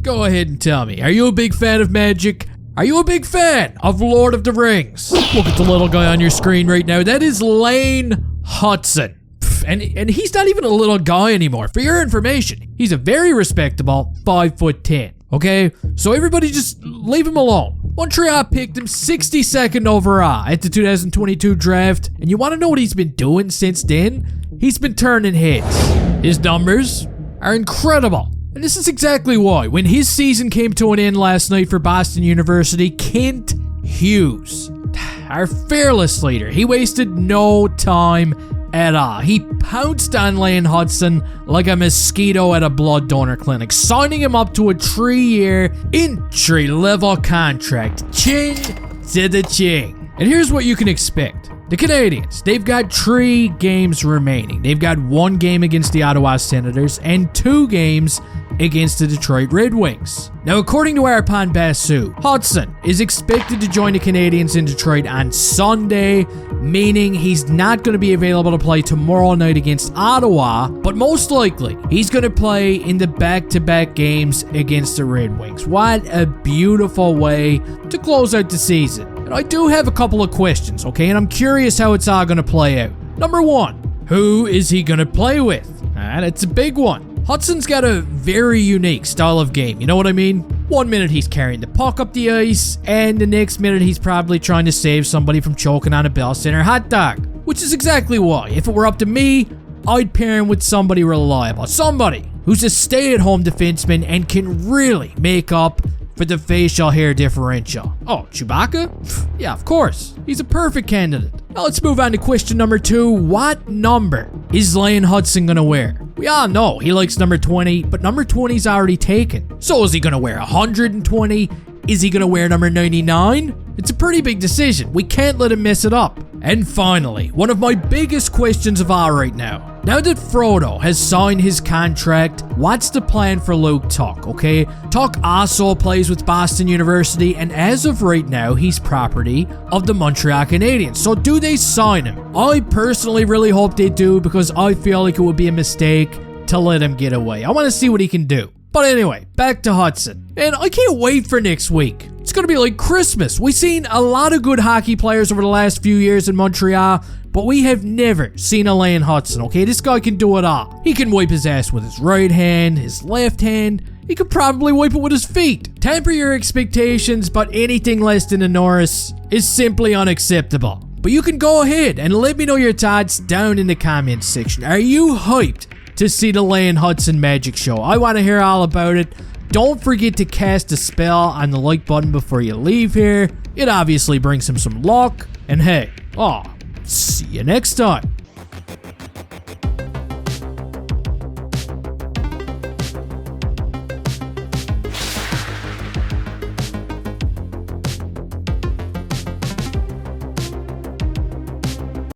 go ahead and tell me, are you a big fan of magic? Are you a big fan of Lord of the Rings? Look at the little guy on your screen right now. That is Lane Hutson. And he's not even a little guy anymore. For your information, he's a very respectable 5'10". Okay? So everybody just leave him alone. Montreal picked him 62nd overall at the 2022 draft. And you want to know what he's been doing since then? He's been turning heads. His numbers are incredible. And this is exactly why. When his season came to an end last night for Boston University, Kent Hughes, our fearless leader, he wasted no time at all. He pounced on Lane Hutson like a mosquito at a blood donor clinic, signing him up to a 3-year entry-level contract. Ching to the ching. And here's what you can expect. The Canadiens, they've got 3 games remaining. They've got 1 game against the Ottawa Senators and 2 games against the Detroit Red Wings. Now, according to Arpon Basu, Hutson is expected to join the Canadiens in Detroit on Sunday, meaning he's not going to be available to play tomorrow night against Ottawa, but most likely he's going to play in the back-to-back games against the Red Wings. What a beautiful way to close out the season. And I do have a couple of questions, okay? And I'm curious how it's all going to play out. Number 1, who is he going to play with? That's a big one. Hudson's got a very unique style of game, you know what I mean? 1 minute he's carrying the puck up the ice, and the next minute he's probably trying to save somebody from choking on a Bell Center hot dog. Which is exactly why, if it were up to me, I'd pair him with somebody reliable. Somebody who's a stay-at-home defenseman and can really make up for the facial hair differential. Oh, Chewbacca? Yeah, of course. He's a perfect candidate. Now let's move on to question number 2. What number is Lane Hutson gonna wear? We all know he likes number 20, but number 20's already taken. So is he gonna wear 120? Is he gonna wear number 99? It's a pretty big decision. We can't let him mess it up. And finally, one of my biggest questions of all right now. Now that Frodo has signed his contract, what's the plan for Luke Tuch, okay? Tuch also plays with Boston University, and as of right now, he's property of the Montreal Canadiens. So do they sign him? I personally really hope they do, because I feel like it would be a mistake to let him get away. I want to see what he can do. But anyway, back to Hutson. And I can't wait for next week. It's going to be like Christmas. We've seen a lot of good hockey players over the last few years in Montreal, but we have never seen a Lane Hutson, okay? This guy can do it all. He can wipe his ass with his right hand, his left hand. He could probably wipe it with his feet. Temper your expectations, but anything less than a Norris is simply unacceptable. But you can go ahead and let me know your thoughts down in the comments section. Are you hyped to see the Lane Hutson magic show? I want to hear all about it. Don't forget to cast a spell on the like button before you leave here. It obviously brings him some luck. And hey, see you next time.